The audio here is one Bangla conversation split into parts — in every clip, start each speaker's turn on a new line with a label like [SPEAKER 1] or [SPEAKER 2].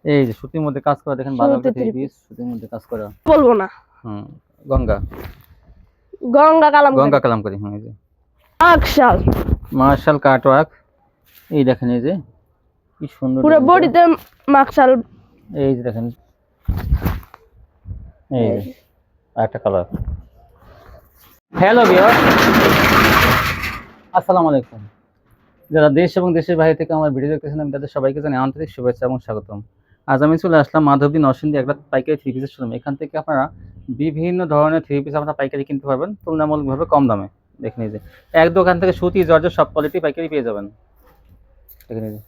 [SPEAKER 1] এই যে সুতির মধ্যে কাজ করা দেখেন, ভালো একটা থ্রি পিস সুতির মধ্যে কাজ করা।
[SPEAKER 2] বলবো না।
[SPEAKER 1] হুম, গঙ্গা
[SPEAKER 2] গঙ্গা কালামকারী।
[SPEAKER 1] গঙ্গা কালামকারী। হ্যাঁ, এই যে
[SPEAKER 2] আকশাল।
[SPEAKER 1] Martial cutwork. এই দেখেন, এই যে কি সুন্দর
[SPEAKER 2] পুরো বডিতে মাকশাল।
[SPEAKER 1] এই যে দেখেন, এই যে আরেকটা কালার। হ্যালো ভিউয়ার, আসসালামু আলাইকুম। যারা দেশ এবং দেশের বাইরে থেকে আমার ভিডিও দেখতেছেন, আমি তাদের সবাইকে জানাই আন্তরিক শুভেচ্ছা এবং স্বাগতম। আজ আমি চলে আসলাম মাধবদী নরসিংদী একটা পাইকারি থ্রি পিসের শোরুম। এখান থেকে আপনারা বিভিন্ন ধরনের থ্রি পিস আপনারা পাইকারি কিনতে পারবেন তুলনামূলকভাবে কম দামে। দেখেন এই যে এক দোকান থেকে সুতি জর্জেট সব কোয়ালিটি পাইকারি পেয়ে যাবেন। দেখেন এই যে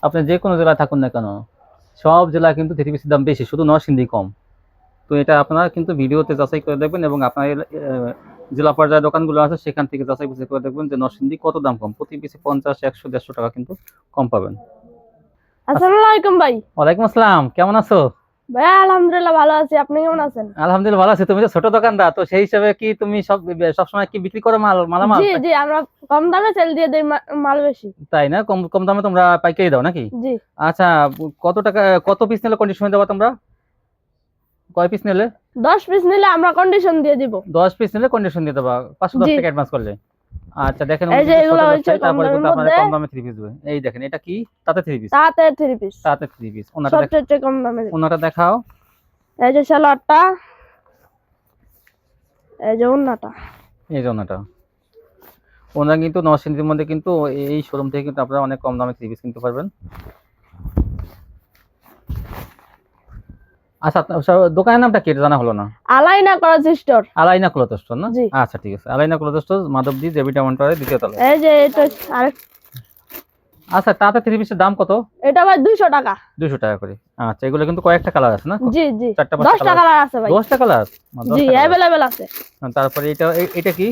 [SPEAKER 1] আপনি যে কোনো জেলায় থাকুন না কেন, সব জেলায় কিন্তু থ্রি পিসের দাম বেশি, শুধু নরসিংদী কম। তো এটা আপনারা কিন্তু ভিডিওতে যাচাই করে দেখবেন এবং আপনার জেলা পর্যায়ে দোকানগুলো আছে সেখান থেকে যাচাই বাছাই করে দেখবেন যে নরসিংদী কত দাম কম। প্রতি পিসে 50, 100, 150 টাকা কিন্তু কম পাবেন।
[SPEAKER 2] আসসালামু আলাইকুম ভাই।
[SPEAKER 1] ওয়ালাইকুম আসসালাম, কেমন আছো?
[SPEAKER 2] ভাই আলহামদুলিল্লাহ ভালো আছি, আপনি কেমন আছেন?
[SPEAKER 1] আলহামদুলিল্লাহ ভালো আছি। তুমি তো ছোট দোকানদার, তো সেই হিসাবে কি তুমি সবসময় কি বিক্রি করো মালামাল?
[SPEAKER 2] জি জি, আমরা কম দামে সেল দিয়ে দেই, মাল বেশি।
[SPEAKER 1] তাই না? কম কম দামে তোমরা পাইকারি দাও নাকি?
[SPEAKER 2] জি।
[SPEAKER 1] আচ্ছা, কত টাকা, কত পিস নিলে কন্ডিশনে দেবো তোমরা? কয় পিস নিলে?
[SPEAKER 2] 10 পিস নিলে আমরা কন্ডিশন দিয়ে দিব।
[SPEAKER 1] 10 পিস নিলে কন্ডিশন দিয়ে দেবা 510
[SPEAKER 2] জি।
[SPEAKER 1] টাকা অ্যাডভান্স করলে। আচ্ছা দেখেন,
[SPEAKER 2] এই যে এগুলো হচ্ছে কম
[SPEAKER 1] তারপরে
[SPEAKER 2] দামের
[SPEAKER 1] কিন্তু আপনারা
[SPEAKER 2] মধ্যে।
[SPEAKER 1] কম দামে থ্রি পিস দেবে। এই দেখেন, এটা কি? তাতে থ্রি পিস।
[SPEAKER 2] তাতে 3 পিস।
[SPEAKER 1] তাতে থ্রি পিস। ওনাটা দেখাও,
[SPEAKER 2] সবচেয়ে কম দামে।
[SPEAKER 1] ওনাটা দেখাও।
[SPEAKER 2] এই যে সালোয়ারটা, এই যে ওন্নাটা।
[SPEAKER 1] এই যে ওনাটা, ওনারা কিন্তু নরসিংদীর মধ্যে কিন্তু এই শোরুম থেকে কিন্তু আপনারা অনেক কম দামে থ্রি পিস কিনতে পারবেন। আচ্ছা, দোকানের নামটা কি এটা জানা হলো না?
[SPEAKER 2] আলাইনা ক্লথ স্টোর।
[SPEAKER 1] আলাইনা ক্লথ স্টোর না?
[SPEAKER 2] জি।
[SPEAKER 1] আচ্ছা ঠিক আছে, আলাইনা ক্লথ স্টোর, মাধবদী জেবি টাউনটারে দ্বিতীয় তলায়।
[SPEAKER 2] এই যে এটা আরেক।
[SPEAKER 1] আচ্ছা, তাতে থ্রি পিসের দাম কত?
[SPEAKER 2] এটা ভাই 200 টাকা।
[SPEAKER 1] 200 টাকা করে। আচ্ছা, এগুলো কিন্তু কয়েকটা কালার আছে না?
[SPEAKER 2] জি জি,
[SPEAKER 1] 4টা
[SPEAKER 2] 10 টাকা আছে ভাই।
[SPEAKER 1] 10টা কালার?
[SPEAKER 2] জি, अवेलेबल আছে।
[SPEAKER 1] তারপরে এটা কি?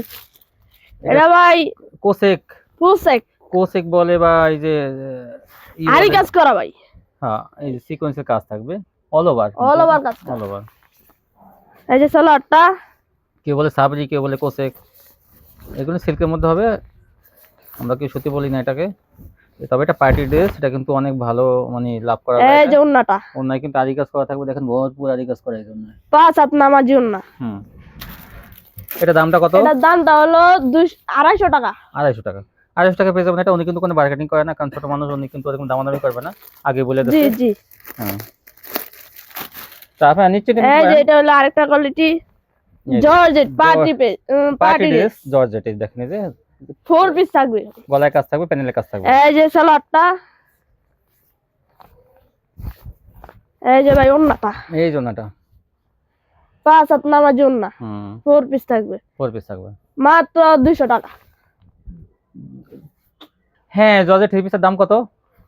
[SPEAKER 2] এটা ভাই
[SPEAKER 1] কোসেক।
[SPEAKER 2] ফুলসেক।
[SPEAKER 1] কোসেক বলে বা এই যে
[SPEAKER 2] আরি কাজ করা ভাই।
[SPEAKER 1] হ্যাঁ, এই যে সিকোয়েন্সের কাজ থাকবে অল ওভার।
[SPEAKER 2] অল ওভার কাজ।
[SPEAKER 1] All over.
[SPEAKER 2] এই যে সালোয়ারটা,
[SPEAKER 1] কেউ বলে সাবরি, কেউ বলে কোসেক। এগুলো সিল্কের মধ্যে হবে, আমরা কি সুতি বলি না এটাকে। তবে এটা পার্টি ড্রেস, এটা কিন্তু অনেক ভালো মানে লাভ করা যায়।
[SPEAKER 2] এই যে ওন্নাটা,
[SPEAKER 1] ওন্নায় কিন্তু আরি কাজ করা থাকবে, দেখেন ভরপুর আরি কাজ করা এই জন্য।
[SPEAKER 2] 5 হাত নামাজি ওন্না।
[SPEAKER 1] এটা দামটা কত?
[SPEAKER 2] এটার দামটা হলো 250 টাকা।
[SPEAKER 1] 250 টাকা। 250 টাকা পেয়ে যাবেন। এটা উনি কিন্তু কোনো মার্কেটিং করে না, কারণ ছোট মানুষ, উনি কিন্তু এরকম দামাদামি করবে না, আগে বলে
[SPEAKER 2] জি
[SPEAKER 1] দিচ্ছে।
[SPEAKER 2] জি।
[SPEAKER 1] হ্যাঁ, তারপর নিচে
[SPEAKER 2] এই যে এটা হলো আরেকটা quality, georgette party
[SPEAKER 1] dress
[SPEAKER 2] dress.
[SPEAKER 1] Georgette. এই দেখেন, এই যে
[SPEAKER 2] 4 পিস থাকবে।
[SPEAKER 1] গলায় কাজ থাকবে, প্যানেলে কাজ থাকবে।
[SPEAKER 2] এই যে সালোয়ারটা, এই যে ভাই ওন্নাটা,
[SPEAKER 1] এই জন্যটা
[SPEAKER 2] 5 হাত নামাজি ওন্না। 4 পিস থাকবে।
[SPEAKER 1] 4 পিস থাকবে
[SPEAKER 2] মাত্র 200 টাকা।
[SPEAKER 1] হ্যাঁ, জর্জেট থ্রি পিসের দাম কত?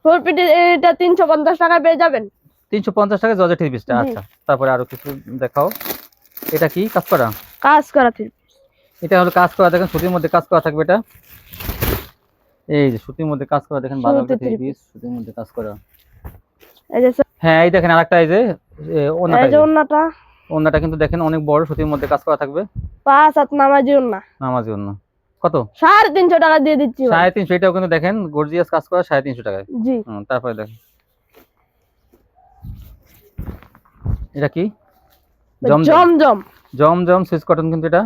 [SPEAKER 2] 4 পিস এটা 350 টাকা পেয়ে যাবেন।
[SPEAKER 1] 350 টাকা জর্জেট থ্রি পিসটা।
[SPEAKER 2] জি।
[SPEAKER 1] আচ্ছা, তারপরে আরো কিছু দেখাও। এটা কি কাজ করা?
[SPEAKER 2] কাজ করা 3 পিস।
[SPEAKER 1] এটা হলো কাজ করা, দেখেন সুতির মধ্যে কাজ করা থাকবে এটা। এই যে সুতির মধ্যে কাজ করা, দেখেন ভালো একটা থ্রি পিস সুতির মধ্যে কাজ করা।
[SPEAKER 2] এই যে
[SPEAKER 1] হ্যাঁ, এই দেখেন আরেকটা, এই যে
[SPEAKER 2] এই যে ওন্নাটা,
[SPEAKER 1] ওন্নাটা কিন্তু দেখেন অনেক বড়, সুতির মধ্যে কাজ করা থাকবে।
[SPEAKER 2] 5 হাত নামাজি ওন্না।
[SPEAKER 1] নামাজি ওন্না। কত?
[SPEAKER 2] 350 টাকা দিয়ে দিচ্ছি ভাই।
[SPEAKER 1] 350। এটাও কিন্তু দেখেন গর্জিয়াস কাজ করা, 350 টাকায়।
[SPEAKER 2] জি।
[SPEAKER 1] তারপরে দেখেন এটা কি?
[SPEAKER 2] জমজম
[SPEAKER 1] জমজম সুইচ কটন, কিন্তু এটা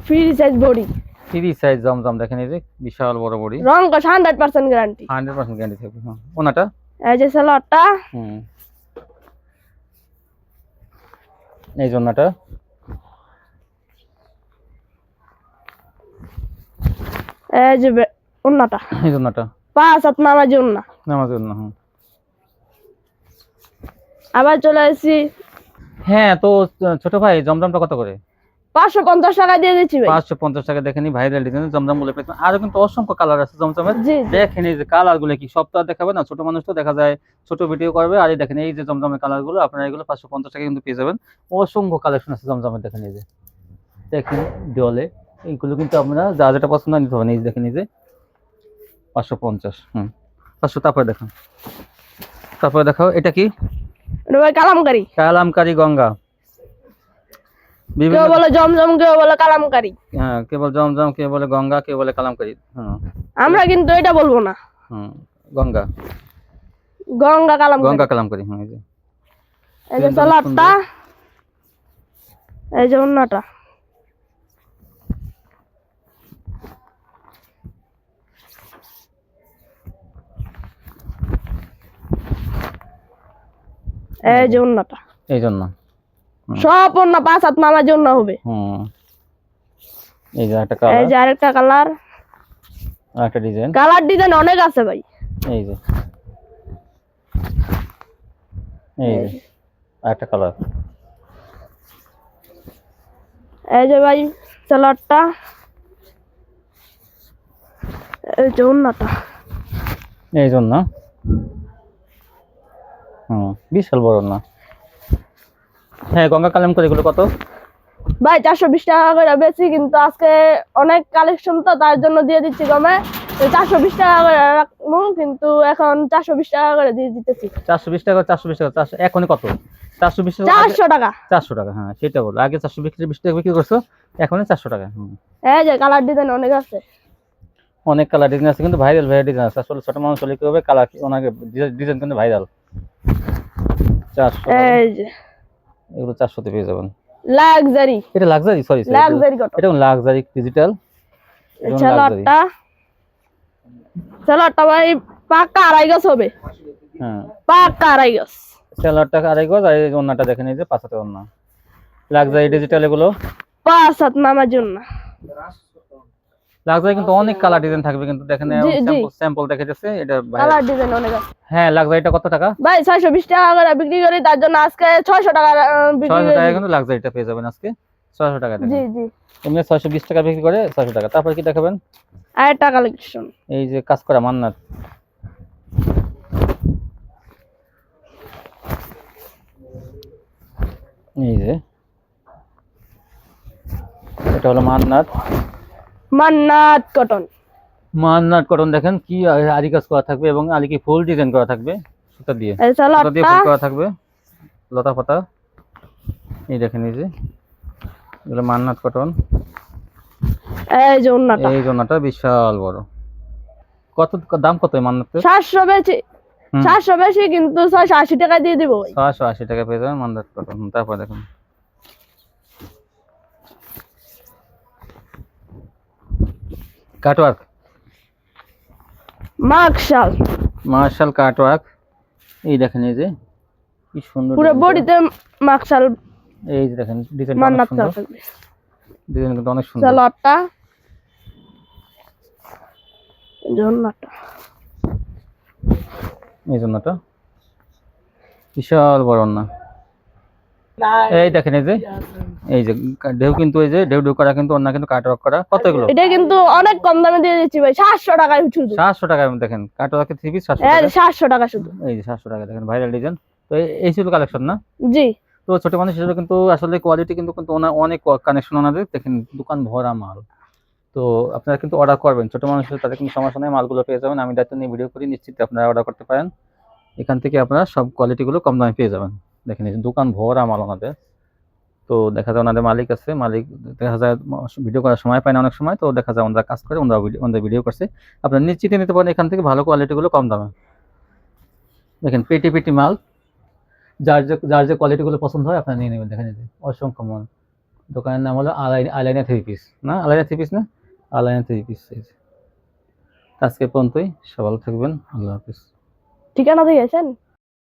[SPEAKER 2] free size body.
[SPEAKER 1] Free size জমজম। দেখেন এই যে বিশাল বড় বডি,
[SPEAKER 2] রং কস 100% গ্যারান্টি।
[SPEAKER 1] 100% গ্যারান্টি থাকবে। হ্যাঁ, ওনাটা
[SPEAKER 2] এই যে সালোয়ারটা,
[SPEAKER 1] এই জন্যটা
[SPEAKER 2] এই যে ওন্নাটা,
[SPEAKER 1] এই জন্যটা
[SPEAKER 2] 5 হাত নামাজি ওন্না।
[SPEAKER 1] নামাজি ওন্না।
[SPEAKER 2] আবার চলে আসছি।
[SPEAKER 1] হ্যাঁ, তো ছোট ভাই জমজমটা কত করে?
[SPEAKER 2] 550 টাকা দিয়ে দিচ্ছি ভাই।
[SPEAKER 1] 550 টাকা। দেখেন এই ভাইরাল ডিজাইন জমজম বলে পেয়েছেন। আরো কিন্তু অসংখ্য কালার আছে জমজমের।
[SPEAKER 2] জি
[SPEAKER 1] দেখেন এই যে কালার গুলো, কি সব তো আর দেখাবে না, ছোট মানুষ তো দেখা যায় ছোট ভিডিও করবে। আর এই দেখেন এই যে জমজমের কালার গুলো, আপনারা এগুলো 550 টাকা কিন্তু পেয়ে যাবেন। অসংখ্য কালেকশন আছে জমজমের। দেখেন এই যে, দেখেন দেওয়ালে এইগুলো কিন্তু আপনারা যা যেটা পছন্দ নিতে পারেন। এই যে দেখেন, এই যে 550। 500। তারপরে দেখেন, তারপরে দেখাও এটা কি?
[SPEAKER 2] এটা ভাই কালামকারী।
[SPEAKER 1] কালামকারী গঙ্গা।
[SPEAKER 2] কেউ বলে জমজম, কেউ বলে কালামকারী।
[SPEAKER 1] হ্যাঁ, কে বলে জমজম, কে বলে গঙ্গা, কে বলে কালামকারী।
[SPEAKER 2] আমরা কিন্তু এটা বলবো না।
[SPEAKER 1] গঙ্গা।
[SPEAKER 2] গঙ্গা কালাম
[SPEAKER 1] গঙ্গা কালামকারী। হ্যাঁ এই যে
[SPEAKER 2] এই যে সালোয়ারটা, এই যে ওন্নাটা। এই যে ওন্নাটা,
[SPEAKER 1] এই জন্য
[SPEAKER 2] সব ওন্না 5 হাত নামার জন্য হবে।
[SPEAKER 1] এই যে একটা
[SPEAKER 2] এই
[SPEAKER 1] কালার,
[SPEAKER 2] যে আরেকটা কালার,
[SPEAKER 1] আরেকটা ডিজাইন।
[SPEAKER 2] কালার ডিজাইন অনেক আছে ভাই।
[SPEAKER 1] এই যে এই যে আরেকটা কালার।
[SPEAKER 2] এই যে ভাই সালোয়ারটা, এই যে ওন্নাটা।
[SPEAKER 1] এই জন্য বিশাল বড় না। হ্যাঁ গঙ্গা কালামকারী এগুলো কত?
[SPEAKER 2] ভাই 420 টাকা করে বেশি, কিন্তু আজকে অনেক কালেকশন তো তার জন্য দিয়ে দিচ্ছি কমে। 420 টাকা করে রাখবো, কিন্তু এখন 420 টাকা করে দিয়ে দিতেছি।
[SPEAKER 1] 420 টাকা, 420 টাকা, 400 এখনই কত? 420 টাকা,
[SPEAKER 2] 400 টাকা।
[SPEAKER 1] 400 টাকা। হ্যাঁ সেটা বলো, আগে 420 টাকা বিক্রি করছো, এখন 400 টাকা।
[SPEAKER 2] এই যে কালার ডিজাইন অনেক আছে,
[SPEAKER 1] অনেক কালার ডিজাইন আছে, কিন্তু ভাইরাল ডিজাইন আছে। আসলে ছোট মানুষ হলে কি হবে, কালার ওনাকে ডিজাইন কিন্তু ভাইরাল। 400
[SPEAKER 2] এই যে
[SPEAKER 1] এগুলো 400 তে পেয়ে যাবেন।
[SPEAKER 2] লাক্সারি,
[SPEAKER 1] এটা লাক্সারি, সরি
[SPEAKER 2] লাক্সারি কত?
[SPEAKER 1] এটা লাক্সারি ডিজিটাল।
[SPEAKER 2] সালোয়ারটা, সালোয়ারটা ভাই পাক্কা 2.5 গজ হবে।
[SPEAKER 1] হ্যাঁ
[SPEAKER 2] পাক্কা 2.5 গজ।
[SPEAKER 1] সালোয়ারটা 2.5 গজ, আর এই ওন্নাটা দেখেন, এই যে 5 হাতের ওন্না, লাক্সারি ডিজিটাল এগুলো।
[SPEAKER 2] 5 হাত নামার জন্য।
[SPEAKER 1] লাক্সারি কিন্তু অনেক কালার ডিজাইন থাকবে, কিন্তু দেখেন
[SPEAKER 2] জি, জি।
[SPEAKER 1] স্যাম্পল দেখা যাচ্ছে এটা।
[SPEAKER 2] কালার ডিজাইন অনেক আছে।
[SPEAKER 1] হ্যাঁ লাক্সারিটা কত টাকা?
[SPEAKER 2] ভাই 620 টাকা করে বিক্রি করি, তার জন্য আজকে 600 টাকা বিক্রি
[SPEAKER 1] 600 টাকা
[SPEAKER 2] করি।
[SPEAKER 1] কিন্তু লাক্সারিটা পেয়ে যাবেন আজকে 600 টাকা।
[SPEAKER 2] জি জি।
[SPEAKER 1] এমনি 620 টাকা বিক্রি করে 600 টাকা। তারপর কি দেখাবেন?
[SPEAKER 2] আরেকটা কালেকশন,
[SPEAKER 1] এই যে কাজ করা মান্নাত, এই যে এটা হলো মান্নাত।
[SPEAKER 2] মান্নাত কটন।
[SPEAKER 1] মান্নাত কটন দেখেন কি আরি কাজ করা থাকবে, এবং আলি কি ফুল ডিজাইন করা থাকবে সুতা দিয়ে,
[SPEAKER 2] এই
[SPEAKER 1] সুতা দিয়ে
[SPEAKER 2] সালোয়ারটা,
[SPEAKER 1] ফুল করা থাকবে, লতা পাতা। এই দেখেন এই যে এগুলো মান্নাত কটন।
[SPEAKER 2] এই যে ওন্নাটা।
[SPEAKER 1] এই জন্যটা বিশাল বড়। কত দাম কত এই মান্নাতের?
[SPEAKER 2] 700 বেশি, 700 বেশি, কিন্তু 680 টাকা দিয়ে দিব ভাই।
[SPEAKER 1] 680 টাকা পেয়ে যাবেন মান্নাত কটন। তারপর দেখুন কাটওয়ার্ক,
[SPEAKER 2] মার্শাল,
[SPEAKER 1] মার্শাল কাটওয়ার্ক। এই দেখেন এই যে কি সুন্দর
[SPEAKER 2] পুরো
[SPEAKER 1] design
[SPEAKER 2] বডিতে মার্শাল
[SPEAKER 1] করা। এই যে দেখেন ডিজাইনটা অনেক
[SPEAKER 2] মান্নাত
[SPEAKER 1] সুন্দর,
[SPEAKER 2] থাকবে।
[SPEAKER 1] ডিজাইন কিন্তু অনেক সুন্দর।
[SPEAKER 2] সালোয়ারটা, ওন্নাটা।
[SPEAKER 1] এই জন্যটা বিশাল বড় না। এই দেখেন এই যে ঢেউ, কিন্তু এই যে ঢেউ ঢেউ করা, কিন্তু অন্য কিন্তু কাটওয়ার্ক করা। কত এগুলো?
[SPEAKER 2] এটা কিন্তু অনেক কম দামে দিয়ে দিচ্ছি ভাই, 700 টাকায় শুধু।
[SPEAKER 1] 700 টাকা। দেখেন কাটওয়ার্কের 3 পিস 700
[SPEAKER 2] এই
[SPEAKER 1] টাকা।
[SPEAKER 2] 700 টাকা শুধু।
[SPEAKER 1] এই যে 700 টাকা দেখেন, ভাইরাল ডিজাইন। তো এই ছিল কালেকশন না?
[SPEAKER 2] জি।
[SPEAKER 1] তো ছোট মানুষ হিসেবে কিন্তু আসলে কোয়ালিটি কিন্তু কিন্তু অনেক কানেকশন ওনাদের, দেখেন দোকান ভরা মাল। তো আপনারা কিন্তু অর্ডার করবেন, ছোট মানুষ হিসেবে তাদের কোনো সমস্যা নেই, মালগুলো পেয়ে যাবেন। আমি দায়িত্ব নিয়ে ভিডিও করি, নিশ্চিত আপনারা অর্ডার করতে পারেন। এখান থেকে আপনারা সব কোয়ালিটিগুলো কম দামে পেয়ে যাবেন। দেখেন এই যে দোকান ভরা মাল ওনাদের। তো দেখা যায় ওনাদের মালিক আছে, মালিক দেখা যায় ভিডিও করার সময় পায় না অনেক সময়, তো দেখা যায় ওনারা কাজ করে, ওনারা ভিডিও করছে। আপনারা নিশ্চিত নিতে পারেন এখান থেকে ভালো কোয়ালিটিগুলো কম দামে। দেখেন পেটি পেটি মাল, যার যে কোয়ালিটিগুলো পছন্দ হয় আপনারা নিয়ে নেবেন। দেখেন এই যে অসংখ্য মাল। দোকানের নাম হলো আলাইনা 3 পিস, না আলাইনা 3 পিস না, আলাইনা 3 পিস। আজকে পর্যন্তই, সবাই ভালো থাকবেন, আল্লাহ হাফিজ।
[SPEAKER 2] ঠিকানা দিয়েছেন?